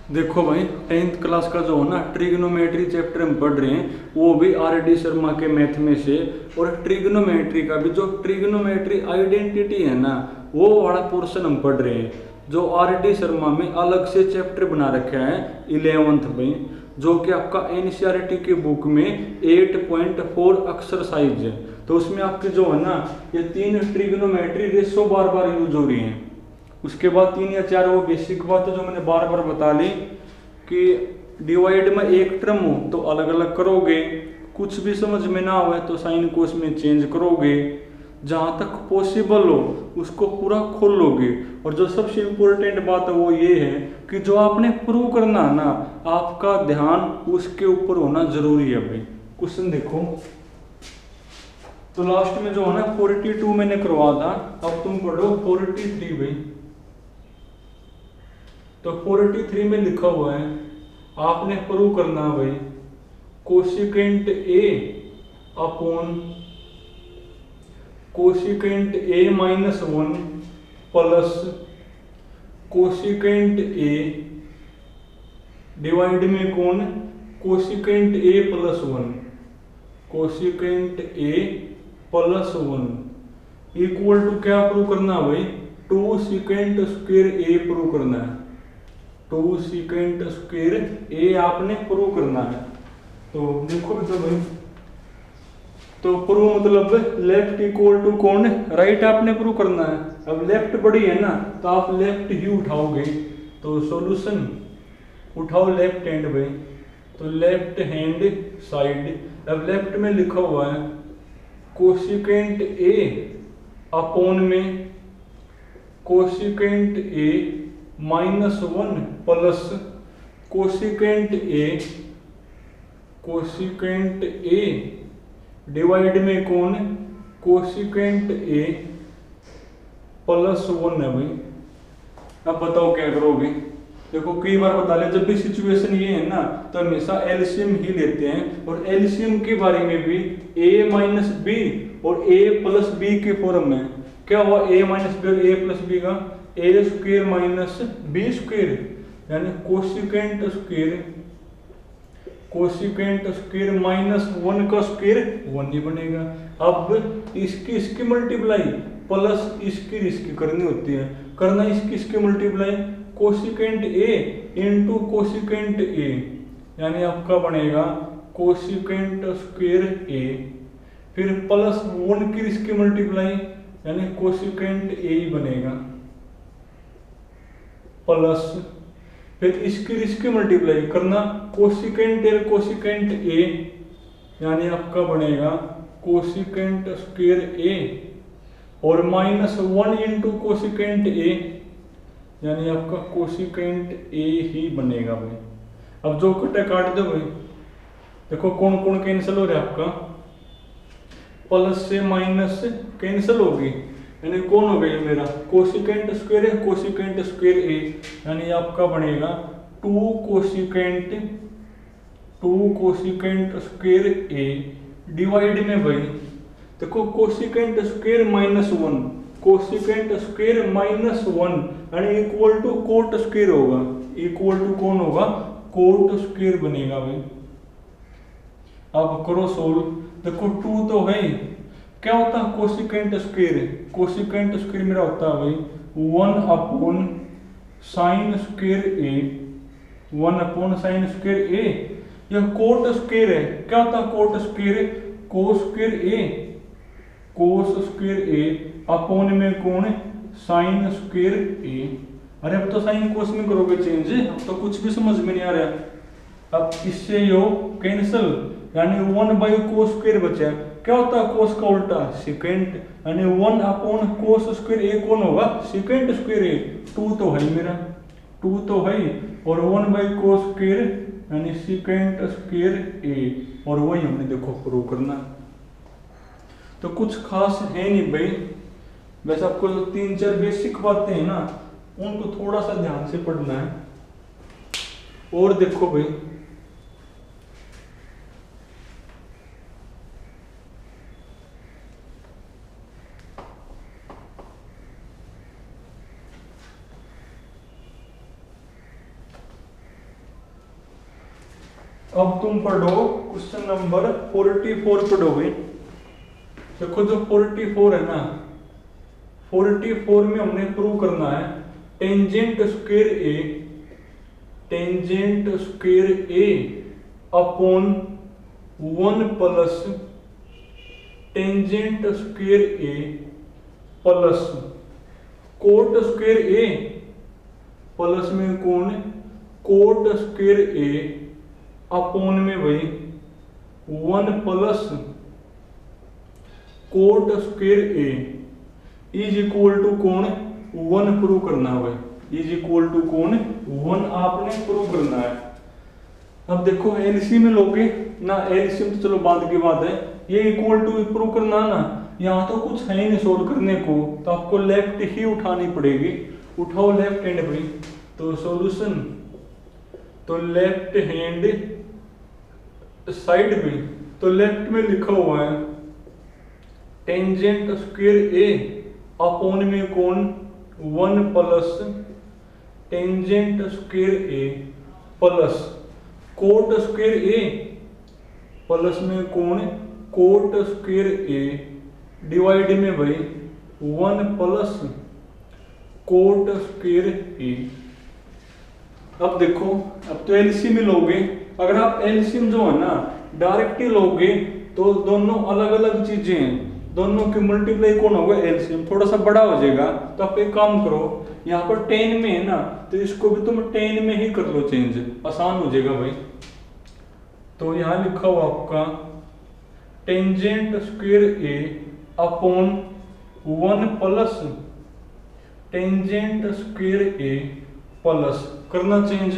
देखो भाई, 10th class का जो है ना ट्रिग्नोमेट्री चैप्टर हम पढ़ रहे हैं, वो भी आर डी शर्मा के मैथ में से। और ट्रिग्नोमेट्री का भी जो ट्रिग्नोमेट्री आइडेंटिटी है ना, वो वाला पोर्शन हम पढ़ रहे हैं, जो आर डी शर्मा में अलग से चैप्टर बना रखा है 11th में, जो कि आपका एनसीईआरटी की बुक में 8.4 एक्सरसाइज है। तो उसमें आपके जो है ना ये 3 ट्रिग्नोमेट्री रेशो बार बार यूज हो रही हैं। उसके बाद 3 या 4 वो बेसिक बात है जो मैंने बार बार बता ली कि डिवाइड में एक टर्म हो तो अलग अलग करोगे, कुछ भी समझ में ना हो तो साइन को उसमें चेंज करोगे, जहाँ तक पॉसिबल हो उसको पूरा खोल लोगे। और जो सबसे इम्पोर्टेंट बात है वो ये है कि जो आपने प्रूव करना है ना, आपका ध्यान उसके ऊपर होना जरूरी है भाई। क्वेश्चन देखो, तो लास्ट में जो है ना 42 मैंने करवा था, अब तुम पढ़ो 43 भाई। तो 43 में लिखा हुआ है, आपने प्रूव करना है भाई cosecant A upon cosecant A minus 1 plus cosecant A divide में कौन cosecant A plus 1, cosecant A plus 1 equal to क्या प्रूव करना है भाई, 2 सीकेंट स्क्वायर ए प्रूव करना है। 2 सीकेंट स्क्वायर ए आपने प्रूव करना है। तो देखो तो भाई, तो प्रूव मतलब लेफ्ट इक्वल टू कौन, राइट आपने प्रूव करना है। अब लेफ्ट बड़ी है ना तो आप लेफ्ट ही उठाओगे, तो सॉल्यूशन उठाओ लेफ्ट हैंड भाई, तो लेफ्ट हैंड साइड। अब लेफ्ट में लिखा हुआ है कोशिकेंट ए अपॉन में cosecant A minus 1 plus cosecant A divide में कौन कोशिकेंट ए प्लस 1 है भाई। अब बताओ क्या करोगे। देखो कई बार बता ले, जब भी सिचुएशन ये है ना तो हमेशा एलसीएम ही लेते हैं, और एलसीएम के बारे में भी a माइनस बी और a प्लस बी के फॉर्म में क्या हुआ, a माइनस बी और a प्लस बी का ए स्क्वायर माइनस बी स्क्वायर, यानी कोशिकेंट स्क्वायर माइनस 1 का स्क्वायर 1 ही बनेगा। अब इसकी मल्टीप्लाई प्लस इसकी करनी होती है, करना इसकी मल्टीप्लाई कोशिकेंट ए इंटू कोशिकेंट ए, यानी आपका बनेगा कोशिकेंट स्क्वायर ए, फिर प्लस 1 की इसकी मल्टीप्लाई यानी कोशिकेंट ए ही बनेगा, प्लस फिर इसकी मल्टीप्लाई करना कोशिकेंट ए, यानी आपका बनेगा कोशिकेंट स्क्वायर ए, और माइनस 1 इंटू कोशिकेंट ए, यानी आपका कोशिकेंट ए ही बनेगा भाई। अब जो कटा काट दो भाई, देखो कौन कौन कैंसिल हो रहा है आपका, प्लस से माइनस से कैंसिल होगी, यानी कौन हो गया मेरा कोशिकेंट स्क्वायर है कोशिकेंट स्क्वायर ए, यानी आपका बनेगा 2 कोशिकेंट स्क्वायर ए डिवाइड में भाई, देखो cosecant square minus 1, cosecant square minus 1 यानी इक्वल टू कोट स्क्वायर होगा, इक्वल टू कौन होगा कोट स्क्वायर बनेगा भाई। अब करो सोल्व, देखो 2 तो है, क्या होता है कोशिकेंट स्क्वायर मेरा होता है भाई 1 अपॉन साइन स्क्वायर ए, 1 अपॉन साइन स्क्वायर ए, यह कोट स्क्वायर है, क्या होता है coat square, cos square A upon में कौन साइन स्क्वायर ए। अरे अब तो साइन कोस में करोगे चेंज, अब तो कुछ भी समझ में नहीं आ रहा। अब इससे यो कैंसिल, यानी 1 बाई कोस स्क्वायर बचा, क्या होता है कोस का उल्टा सेकेंट, यानी 1 अपॉन कोस स्क्वायर ए कौन होगा सेकेंट स्क्वायर ए, 2 तो है मेरा 2 तो है, और 1 बाई कोस स्क्वायर यानी सेकेंट स्क्वायर ए, और वही हमने देखो प्रूव करना। तो कुछ खास है नहीं भाई, वैसे आपको जो 3-4 बेसिक बातें हैं ना उनको थोड़ा सा ध्यान से पढ़ना है। और देखो भाई, अब तुम पढ़ो क्वेश्चन नंबर 44 पढ़ो भाई। देखो जो 44 है ना, 44 में हमने प्रूव करना है tangent square A upon 1 plus tangent square A plus cot square A plus में कौन कोट स्क्वायर ए अपॉन में भाई 1 plus cot square A is equal to कौन 1 प्रूव करना है भाई। इज इक्वल टू कौन 1 आपने प्रूव करना है। अब देखो एलसीएम में लोगे ना, एलसीएम तो चलो बाद की बात है, ये इक्वल टू प्रूव करना ना, यहाँ तो कुछ है ही नहीं सोल्व करने को, तो आपको लेफ्ट ही उठानी पड़ेगी। उठाओ लेफ्ट हैंड भाई, तो सॉल्यूशन तो लेफ्ट हैंड साइड में, तो लेफ्ट में लिखा हुआ है टेंजेंट स्क्वायर ए अपॉन में कौन 1 plus tangent square A plus cot square A plus में कौन कोट स्क्वायर ए डिवाइड में भाई 1 प्लस कोट स्क्वायर ए। अब देखो अब तो एलसीएम में लोगे, अगर आप एलसीएम जो है ना डायरेक्ट ही लोगे तो दोनों अलग अलग चीजें हैं, दोनों की मल्टीप्लाई कौन होगा एलसीएम थोड़ा सा बड़ा हो जाएगा। तो आप एक काम करो, यहाँ पर 10 में है ना तो इसको भी तुम 10 में ही कर लो चेंज, आसान हो जाएगा भाई। तो यहाँ लिखा हुआ आपका tangent square A upon 1 plus tangent square A plus करना चेंज,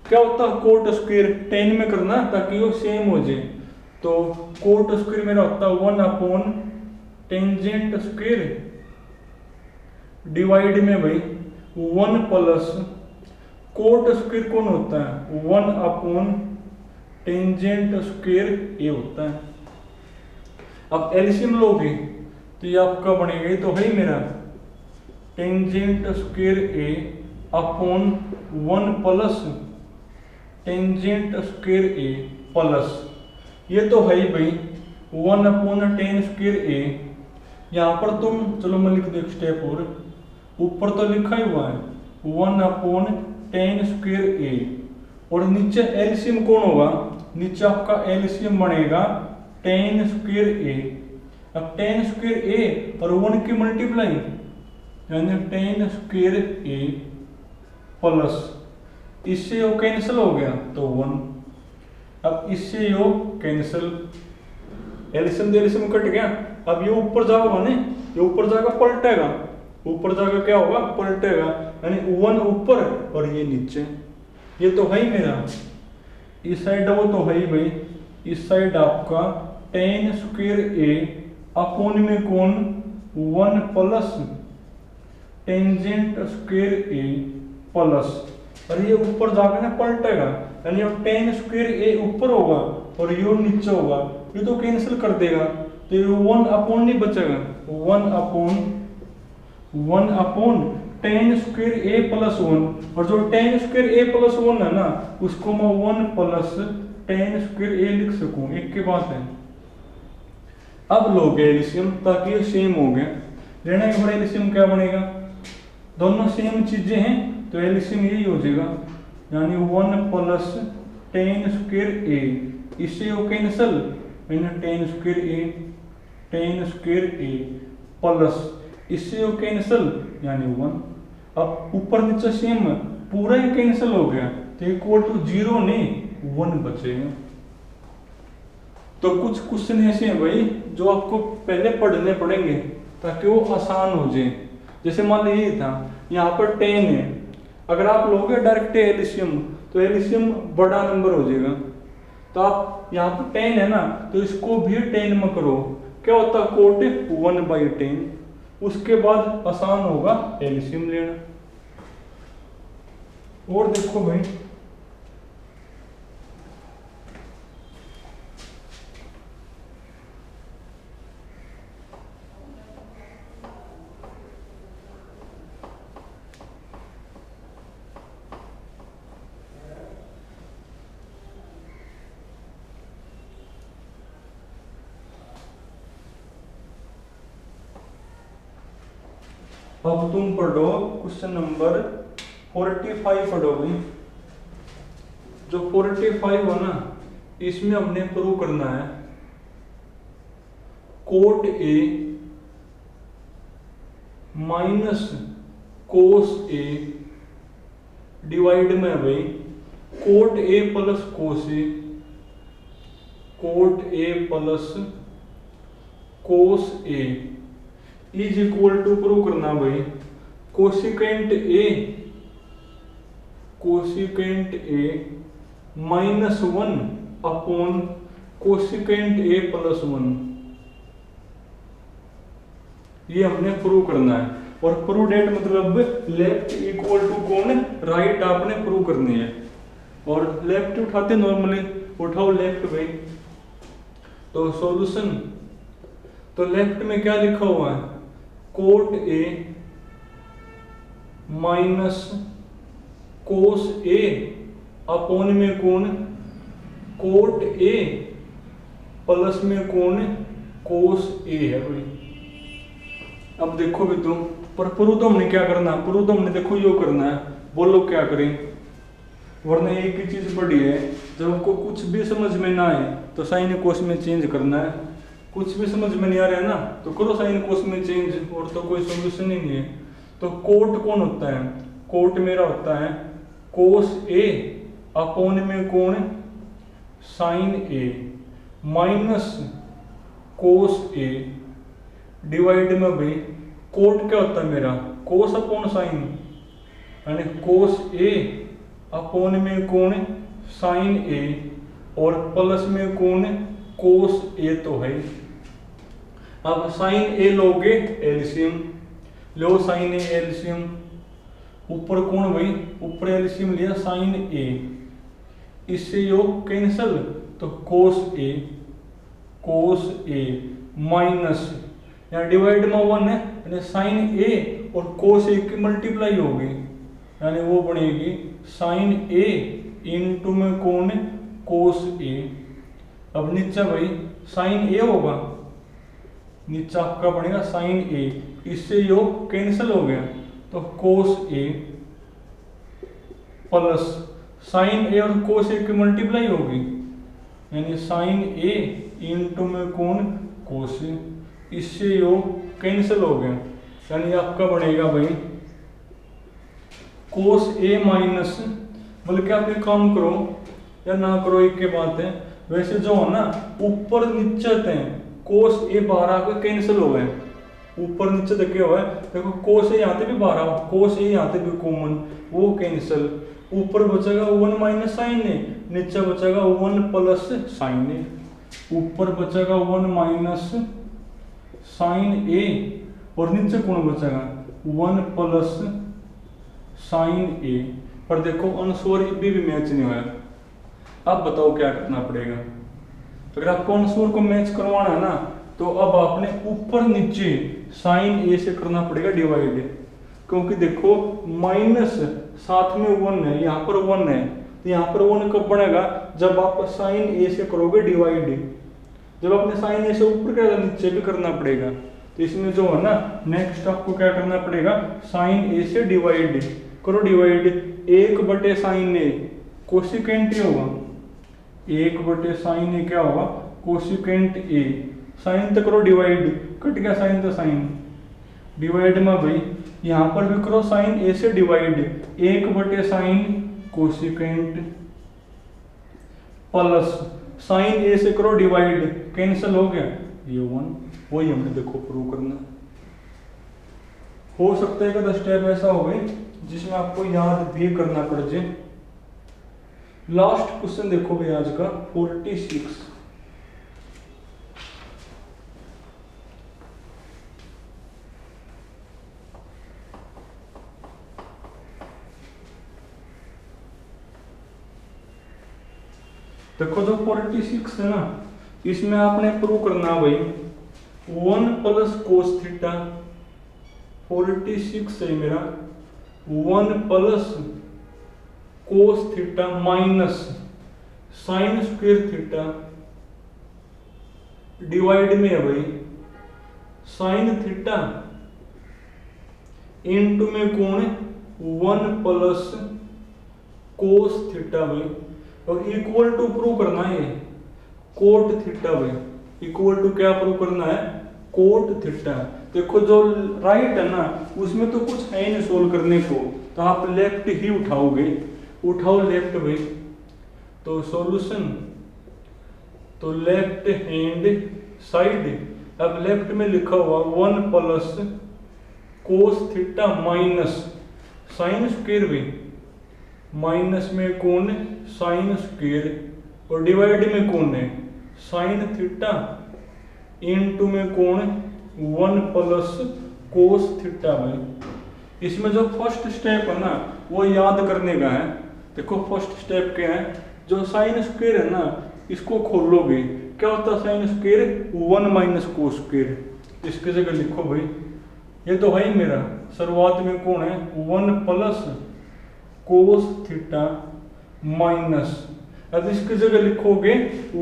क्या होता है कोट स्क्वायर 10 में करना ताकि वो सेम हो जाए। तो कोट स्क्वायर मेरा होता है 1 अपॉन टेंजेंट स्क्वायर डिवाइड में भाई 1 प्लस कोट स्क्वायर कौन होता है 1 अपॉन टेंजेंट स्क्वायर ए होता है। अब एलसीएम लोगे तो ये आपका बनेगा, ये तो है मेरा tangent square A upon 1 plus tangent square A plus ये तो है ही भाई 1 अपॉन टेन स्क्वायर ए। यहाँ पर तुम चलो मैं लिख दो एक स्टेप और, ऊपर तो लिखा ही हुआ है 1 अपॉन टेन स्क्वायर ए और नीचे एलसीएम कौन होगा, नीचे आपका एलसीएम बनेगा टेन स्क्वायर ए। अब टेन स्क्वायर ए और 1 की मल्टीप्लाई यानी टेन स्क्वायर ए प्लस इससे यो कैंसिल हो गया तो 1। अब इससे यो कैंसिल, एलसीएम एलसीएम कट गया। अब ये ऊपर जाओगा ना, ये ऊपर जाएगा पलटेगा, ऊपर जाकर क्या होगा पलटेगा, यानी 1 ऊपर और ये नीचे। ये तो है ही मेरा, इस साइड वो तो है ही भाई, इस साइड आपका टेन स्क्वायर ए अपॉन में कौन 1 plus tangent square A plus, और ये ऊपर जाकर ना पलटेगा, यानी टेन स्क्वायर ए ऊपर होगा और ये नीचे होगा, ये तो कैंसिल कर देगा। तो ये 1 अपॉन नहीं बचेगा, 1 upon ten square A plus 1, और जो टेन स्क्वायर ए प्लस 1 है ना उसको मैं 1 प्लस टेन स्क्वायर ए लिख सकूं, एक के बाद है। अब लोगे एलसीएम ताकि ये सेम हो गया, लेना एक बार एलसीएम क्या बनेगा, दोनों सेम चीजें हैं तो एलसीएम यही हो जाएगा, यानी 1 प्लस टेन स्क्वायर ए, इससे वो कैंसिल मैंने टेन स्क्वायर ए प्लस इससे वो कैंसिल यानी 1। अब ऊपर नीचे सेम पूरा ही कैंसिल हो गया तो इक्वल टू 0 नहीं 1 बचेगा। तो कुछ क्वेश्चन ऐसे हैं भाई जो आपको पहले पढ़ने पड़ेंगे ताकि वो आसान हो जाए। जैसे मान लीजिए था यहाँ पर 10 है, अगर आप लोगे डायरेक्ट एलसीएम तो एलसीएम बड़ा नंबर हो जाएगा, तो आप यहाँ पर 10 है ना तो इसको भी 10 में करो, क्या होता है कोट 1/10, उसके बाद आसान होगा एलसीएम लेना। और देखो भाई अब तुम पढ़ो क्वेश्चन नंबर 45 पढ़ो भाई। जो 45 हो ना, इसमें हमने प्रूव करना है cot A minus cos A divide में भाई cot A plus cos A, cot A plus cos A is equal to prove करना भाई cosecant A minus 1 upon cosecant A plus 1। ये हमने प्रूव करना है। और प्रूव डेट मतलब लेफ्ट इक्वल टू कौन है, राइट आपने प्रूव करनी है। और लेफ्ट उठाते नॉर्मली, उठाओ लेफ्ट भाई। तो सॉल्यूशन, तो लेफ्ट में क्या लिखा हुआ है, cot A minus cos A upon में कौन, कोट ए प्लस में कौन, कोस ए है भाई। अब देखो भी तुम, पर प्रूव तो हमने क्या करना, प्रूव तो हमने देखो यो करना है, बोलो क्या करें, वरना एक ही चीज पढ़ी है। जब आपको कुछ भी समझ में ना आए तो साइन कोस में चेंज करना है। कुछ भी समझ में नहीं आ रहा है ना, तो करो साइन कोस में चेंज, और तो कोई सोल्यूशन ही नहीं है। तो कोट कौन होता है, कोट मेरा होता है कोस ए अपॉन में कौन, sign A minus cos A divide में भाई कोट क्या होता है मेरा, कोस अपॉन साइन, यानी कोस ए अपॉन में कौन, साइन ए, और प्लस में कौन, कोस ए तो है। अब साइन ए लोगे एलसीएम, लो साइन ए एलसीएम, ऊपर कौन भाई, ऊपर एलसीएम लिया साइन ए, इससे योग कैंसल, तो कोस ए माइनस, यहाँ डिवाइड में 1 है, यानी साइन ए और कोस ए की मल्टीप्लाई होगी, यानी वो बनेगी साइन ए इंटू में कौन, कोस ए। अब नीचे भाई साइन ए होगा, नीचे आपका बनेगा साइन ए, इससे योग कैंसिल हो गया, तो कोस ए प्लस साइन ए और कोस ए की मल्टीप्लाई होगी, यानी साइन ए इंटू में कौन, कोस ए, इससे योग कैंसिल हो गया, यानी आपका बनेगा भाई कोस ए माइनस, बल्कि आप ये काम करो या ना करो एक के बात है, वैसे जो है ना ऊपर नीचे थे कोस ए बाहर आकर कैंसिल हो गए, ऊपर नीचे देखे हुआ है, देखो कोस ए यहाँ पे भी बाहर, कोस ए यहाँ पे भी कॉमन, वो कैंसिल, ऊपर बचेगा 1 माइनस साइन ए, नीचे बचेगा 1 प्लस साइन ए, ऊपर बचेगा 1 माइनस साइन ए और नीचे कौन बचेगा 1 प्लस साइन ए। पर देखो आंसर भी मैच नहीं हुआ। अब बताओ क्या करना पड़ेगा। अगर आपको आंसर को मैच करवाना है ना, तो अब आपने ऊपर नीचे साइन ए से करना पड़ेगा डिवाइड, क्योंकि देखो माइनस साथ में 1 है, यहाँ पर 1 है, तो यहाँ पर 1 कब बनेगा, जब आप साइन ए से करोगे डिवाइड। जब आपने साइन ए से ऊपर किया नीचे भी करना पड़ेगा, तो इसमें जो है ना नेक्स्ट आपको क्या करना पड़ेगा, साइन ए से डिवाइड करो, divide 1 sine A cosecant A होगा, 1 साइन ए क्या होगा, कोसिकेंट ए, साइन तो करो डिवाइड, कट गया साइन तो साइन, डिवाइड में भाई यहाँ पर भी करो साइन ए से divide, 1 sine cosecant plus sine A से करो डिवाइड, कैंसिल हो गया ये 1, वही हमने देखो प्रूव करना। हो सकता है कि स्टेप ऐसा हो गए जिसमें आपको याद भी करना पड़ जाए। लास्ट क्वेश्चन देखो भाई आज का 46। देखो जो 46 है ना, इसमें आपने प्रूव करना भाई 1 प्लस कोस थीटा, 46 है मेरा 1 plus cos theta minus sine square theta divide में है भाई साइन थीटा इनटू में कौन है 1 प्लस कोस थीटा भाई, और इक्वल टू प्रूव करना है कोट थीटा भाई, इक्वल टू क्या प्रूव करना है कोट थीटा। देखो जो राइट है ना उसमें तो कुछ है ही नहीं सोल्व करने को, तो आप लेफ्ट ही उठाओगे, उठाओ लेफ्ट भाई। तो सॉल्यूशन, तो लेफ्ट हैंड साइड, अब लेफ्ट में लिखा हुआ 1 plus cos theta minus sine square भी, माइनस में कौन है साइन स्क्वायर, और डिवाइड में कौन है साइन थीटा, इनटू में कौन है 1 प्लस कोस थीटा भाई। इसमें जो फर्स्ट स्टेप है ना वो याद करने का है। देखो फर्स्ट स्टेप क्या है, जो साइन स्क्वायर है ना इसको खोलोगे, क्या होता है sine square 1 minus cos square, इसकी जगह लिखो भाई, ये तो है ही मेरा शुरुआत में कौन है 1 प्लस कोस थीटा माइनस, अब इसकी जगह लिखोगे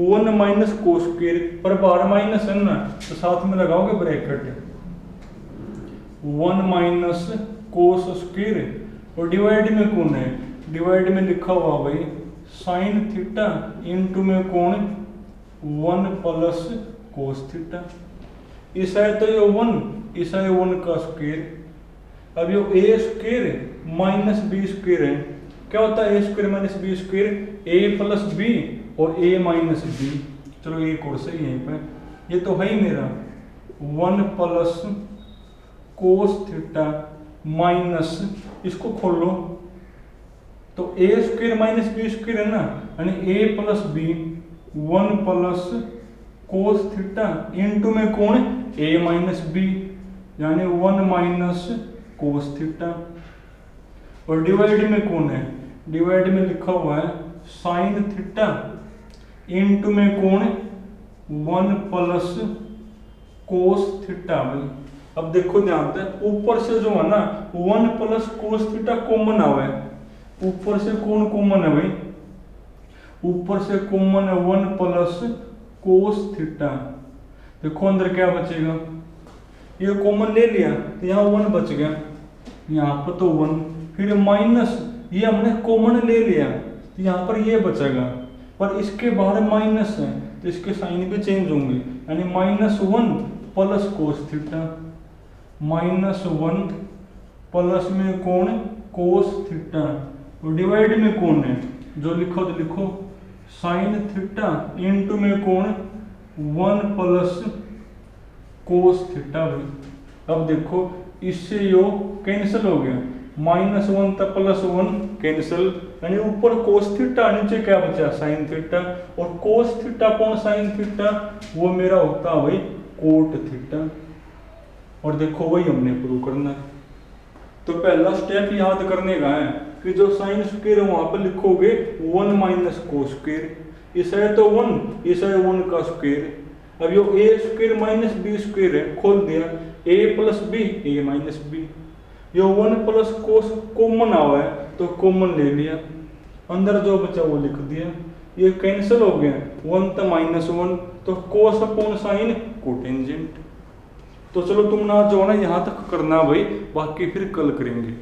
1 माइनस कोस स्क्वायर, पर बाहर माइनस है ना तो साथ में लगाओगे ब्रैकेट 1 माइनस कोस स्क्वायर, और डिवाइड में कौन है, डिवाइड में लिखा हुआ भाई साइन थीटा, इनटू में कौन 1 प्लस कोस थीटा, इस है तो ये 1, इस है 1 का स्क्वायर, अब ये ए स्क्वायर माइनस बी स्क्वायर है, क्या होता है ए square minus B square, A plus B और ए माइनस बी। चलो एक और सही है पे, ये तो है ही मेरा 1 प्लस कोस थीटा माइनस, इसको खोलो तो A square minus B square है ना, यानी A plus B 1 plus cos theta, into में कौन ए माइनस बी, यानी 1 माइनस कोस थीटा, और डिवाइड में कौन है, डिवाइड में लिखा हुआ है साइन थीटा, इनटू में कौन 1 प्लस कोस थीटा। अब देखो ध्यान से ऊपर से जो है ना 1 प्लस कोस थीटा कॉमन आवा है, ऊपर से कौन कॉमन है भाई, ऊपर से कॉमन है 1 प्लस कोस थीटा, देखो अंदर क्या बचेगा, ये कॉमन ले लिया तो यहाँ 1 बच गया, यहाँ पर तो 1, फिर माइनस ये हमने कॉमन ले लिया तो यहाँ पर ये बचेगा, पर इसके बाहर माइनस है तो इसके साइन भी चेंज होंगे, यानी -1 प्लस कोस थीटा, -1 प्लस में कौन कोस थीटा, और डिवाइड में कौन है, जो लिखो तो लिखो साइन थीटा, इनटू में कौन 1 प्लस कोस थीटा। अब देखो इससे यो कैंसिल हो गया, -1 तक +1 कैंसिल, यानी ऊपर कोस थीटा नीचे क्या बचा साइन थीटा, और कोस थीटा कौन साइन थीटा, वो मेरा होता है भाई कोट थीटा, और देखो वही हमने प्रूव करना है। तो पहला स्टेप याद करने का है कि जो साइन स्क्वायर है वहां पर लिखोगे 1 माइनस कोस स्क्वायर, इस है तो 1, इस है 1 का स्क्वायर, अब यो ए स्क्वायर माइनस बी स्क्वायर है, खोल दिया ए प्लस बी ए माइनस बी, यो 1 प्लस कोस कॉमन आवा है तो कॉमन ले लिया, अंदर जो बचा वो लिख दिया, ये कैंसिल हो गया 1 तो -1, तो कोस अपॉन साइन कोटेंजेंट। तो चलो तुम ना जो है ना यहाँ तक करना भाई, बाकी फिर कल करेंगे।